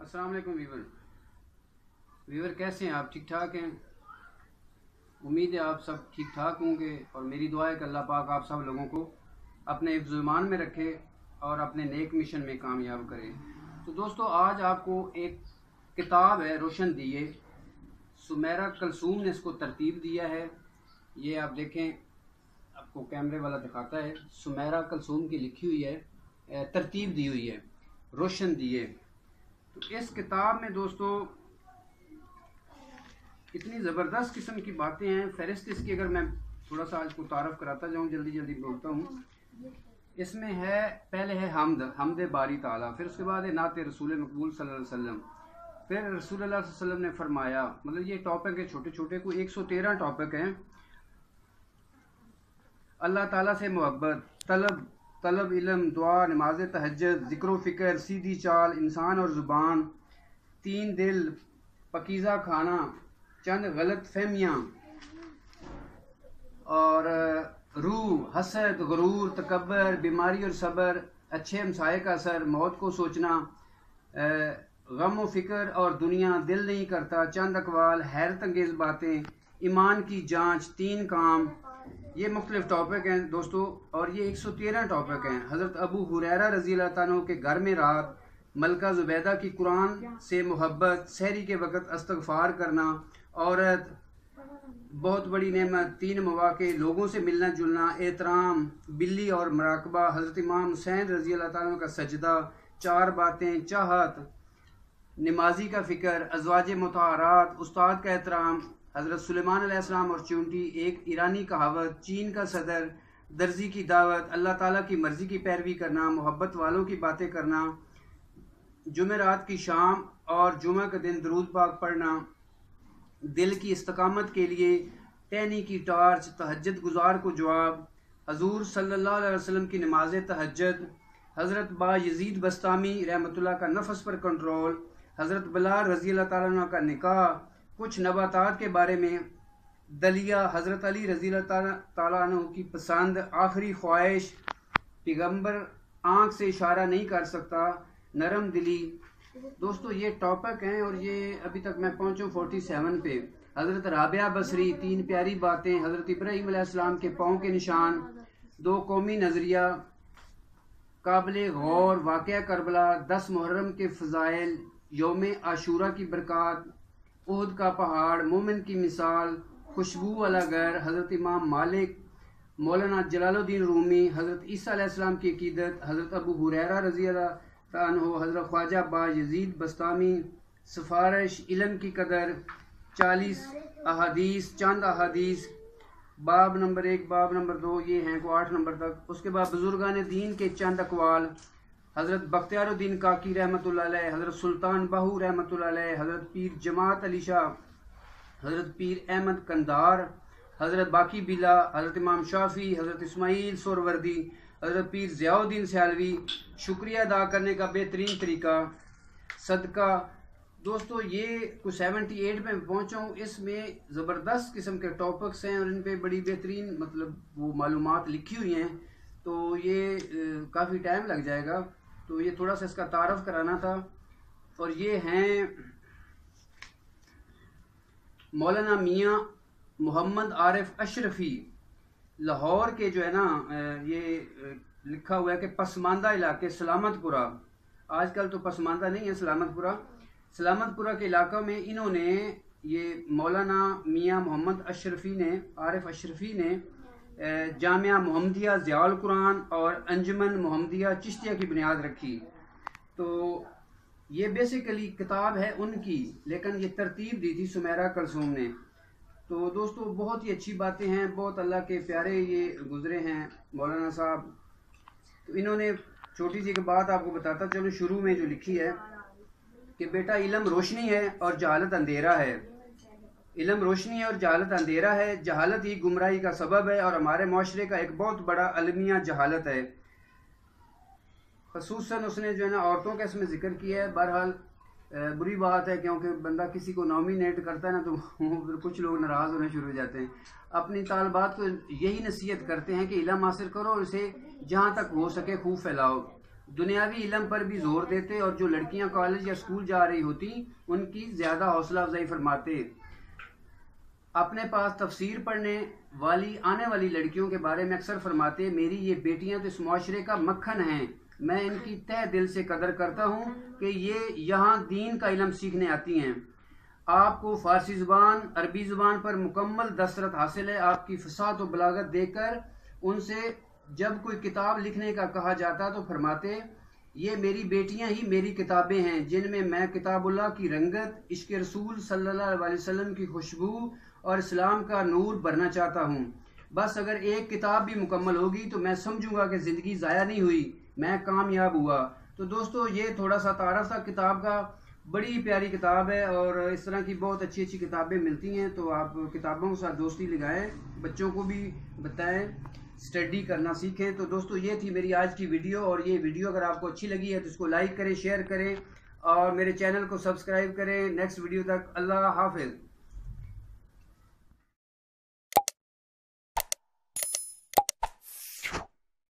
अस्सलाम वालेकुम वीवर कैसे हैं आप? ठीक ठाक हैं? उम्मीद है आप सब ठीक ठाक होंगे और मेरी दुआ है कि अल्लाह पाक आप सब लोगों को अपने हिफ्ज़-ओ-ईमान में रखे और अपने नेक मिशन में कामयाब करे। तो दोस्तों, आज आपको एक किताब है रोशन दिए, सुमेरा कलसूम ने इसको तरतीब दिया है। ये आप देखें, आपको कैमरे वाला दिखाता है, सुमेरा कलसूम की लिखी हुई है, तरतीब दी हुई है, रोशन दिए। तो इस किताब में दोस्तों इतनी ज़बरदस्त किस्म की बातें हैं। फ़हरिस्त इसकी अगर मैं थोड़ा सा आज को तारफ़ कराता जाऊँ, जल्दी जल्दी बोलता हूँ। इसमें है, पहले है हमद बारी ताला, फिर उसके बाद है नाते रसूल मकबूल सल्लल्लाहु अलैहि वसल्लम, फिर रसूलुल्लाह सल्लल्लाहु अलैहि वसल्लम ने फरमाया। मतलब ये टॉपिक है छोटे छोटे, कोई 113 टॉपिक हैं। अल्लाह ताला से मोहब्बत, तलब इल्म, दुआ, नमाज तहज्जुद, ज़िक्र फ़िक्र, सीधी चाल, इंसान और ज़ुबान, तीन दिल, पकीज़ा खाना, चंद गलत फहमियाँ और रूह, हसद, गुरूर, तकब्बर, बीमारी और सब्र, अच्छे हमसाये का असर, मौत को सोचना, गम व फ़िक्र और दुनिया दिल नहीं करता, चंद अकवाल, हैरत अंगेज़ बातें, ईमान की जांच, तीन काम। ये मुख्तलिफ टॉपिक हैं दोस्तों, और ये 113 टॉपिक हैं। हज़रत अबू हुरैरा रज़ी अल्लाह तआला अन्हु के घर में रात, मलका ज़ुबैदा की कुरान से मोहब्बत, सहरी के वक़्त इस्तग़फ़ार करना, औरत बहुत बड़ी नेमत, तीन मौक़े, लोगों से मिलना जुलना, एहतराम, बिल्ली और मराकबा, हज़रत इमाम हुसैन रज़ी अल्लाह तआला अन्हु का सजदा, चार बातें, चाहत, नमाजी का फ़िक्र, अज़वाज मुतहरात, उस्ताद का एहतराम, हज़रत सुलेमान अलैहिस्सलाम और चूंटी, एक ईरानी कहावत, चीन का सदर, दर्जी की दावत, अल्लाह ताला की मर्ज़ी की पैरवी करना, मोहब्बत वालों की बातें करना, जुमेरात की शाम और जुमा के दिन दरूद पाक पढ़ना, दिल की इस्तकामत के लिए टहनी की टार्च, तहज्जुद गुजार को जवाब, हजूर सल्लल्लाहु अलैहि वसल्लम की नमाज तहज्जुद, हज़रत बा यजीद बस्तामी रहमतुल्लाह का नफस पर कंट्रोल, हज़रत बिलाल रज़ी अल्लाह तआला अन्हु का निकाह, कुछ नबातात के बारे में, दलिया, हज़रत अली रज़ी अल्लाह तआला अन्हु की पसंद, आखिरी ख्वाहिश, पैगंबर आँख से इशारा नहीं कर सकता, नरम दिली। दोस्तों ये टॉपिक हैं और ये अभी तक मैं पहुँचूँ 47 पे। हज़रत राबिया बसरी, तीन प्यारी बातें, हज़रत इब्राहीम अलैहिस्सलाम के पाँव के निशान, दो कौमी नज़रिया, काबिल गौर वाक़या करबला, 10 मुहर्रम के फ़ज़ाइल, यौम आशूरा की बरक़ात, उहद का पहाड़, मोमिन की मिसाल, खुशबू वाला घर, हज़रत इमाम मालिक, मौलाना जलालुद्दीन रूमी, हज़रत ईसा अलैहिस्सलाम की अक़ीदत, हज़रत अबू हुरैरा रज़ी अल्लाह तआला अन्हु, हज़रत ख्वाजा बा यजीद बस्तामी, सिफारिश, इल्म की कदर, 40 अहादीस, चंद अहादीस, बाब नंबर 1, बाब नंबर 2, ये हैं को 8 नंबर तक। उसके बाद बुजुर्गान दीन के चंद अकवाल, हज़रत बख्तियारुद्दीन काकी रहमतुल्लाह अलैह, हज़रत सुल्तान बाहू रहमतुल्लाह अलैह, हज़रत पीर जमात अली शाह, हज़रत पीर अहमद कंदार, हज़रत बाकी बिला, हज़रत इमाम शाफी, हज़रत इस्माइल सोरवर्दी, हज़रत पीर ज़ियाउद्दीन सयालवी, शुक्रिया अदा करने का बेहतरीन तरीका, सदका। दोस्तों ये कुछ 78 में पहुँचा हूँ। इसमें ज़बरदस्त किस्म के टॉपिक्स हैं और इन पे बड़ी बेहतरीन मतलब वो मालूमात लिखी हुई हैं, तो ये काफ़ी टाइम लग जाएगा। तो ये थोड़ा सा इसका तारफ़ कराना था। और ये हैं मौलाना मियाँ मोहम्मद आरिफ अशरफी, लाहौर के जो है ना, ये लिखा हुआ है कि पसमानदा इलाके सलामतपुरा, आजकल तो पसमानदा नहीं है सलामतपुरा के इलाक़ा में इन्होंने, ये मौलाना मियाँ मोहम्मद अशरफी ने, आरिफ अशरफी ने जामिया मोहम्मदिया ज़ियाउल कुरान और अंजुमन मोहम्मदिया चिश्तिया की बुनियाद रखी। तो ये बेसिकली किताब है उनकी, लेकिन ये तरतीब दी थी सुमेरा कलसूम ने। तो दोस्तों बहुत ही अच्छी बातें हैं, बहुत अल्लाह के प्यारे ये गुज़रे हैं मौलाना साहब। तो इन्होंने छोटी सी एक बात आपको बताता चलो, शुरू में जो लिखी है कि बेटा इल्म रोशनी है और जहालत अंधेरा है। इल्म रोशनी है और जहालत अंधेरा है। जहालत ही गुमराही का सबब है और हमारे माशरे का एक बहुत बड़ा अलमिया जहालत है। ख़ुसूसन उसने जो है ना औरतों का इसमें ज़िक्र किया है। बहरहाल बुरी बात है, क्योंकि बंदा किसी को नॉमिनेट करता है ना तो फिर कुछ लोग नाराज़ होने शुरू हो जाते हैं। अपनी तालबात को यही नसीहत करते हैं कि इल्म हासिल करो और इसे जहाँ तक हो सके खूब फैलाओ। दुनियावी इल्म पर भी जोर देते और जो लड़कियां कॉलेज या स्कूल जा रही होती उनकी ज़्यादा हौसला अफजाई फरमाते। अपने पास तफसीर पढ़ने वाली आने वाली लड़कियों के बारे में अक्सर फरमाते, मेरी ये बेटियां तो इस माशरे का मक्खन हैं, मैं इनकी तह दिल से कदर करता हूँ कि ये यहाँ दीन का इल्म सीखने आती हैं। आपको फ़ारसी ज़ुबान अरबी ज़ुबान पर मुकम्मल दस्तरत हासिल है। आपकी फ़साहत और बलागत देखकर उनसे जब कोई किताब लिखने का कहा जाता तो फरमाते, ये मेरी बेटियां ही मेरी किताबें हैं जिनमें मैं किताबुल्लाह की रंगत, इश्क रसूल सल्लल्लाहु अलैहि वसल्लम की खुशबू और इस्लाम का नूर भरना चाहता हूँ। बस अगर एक किताब भी मुकम्मल होगी तो मैं समझूंगा कि ज़िंदगी ज़ाया नहीं हुई, मैं कामयाब हुआ। तो दोस्तों ये थोड़ा सा तारफ़ था किताब का। बड़ी प्यारी किताब है और इस तरह की बहुत अच्छी अच्छी किताबें मिलती हैं, तो आप किताबों के साथ दोस्ती लगाएं, बच्चों को भी बताएं, स्टडी करना सीखें। तो दोस्तों ये थी मेरी आज की वीडियो, और ये वीडियो अगर आपको अच्छी लगी है तो इसको लाइक करें, शेयर करें और मेरे चैनल को सब्सक्राइब करें। नेक्स्ट वीडियो तक अल्लाह हाफिज़।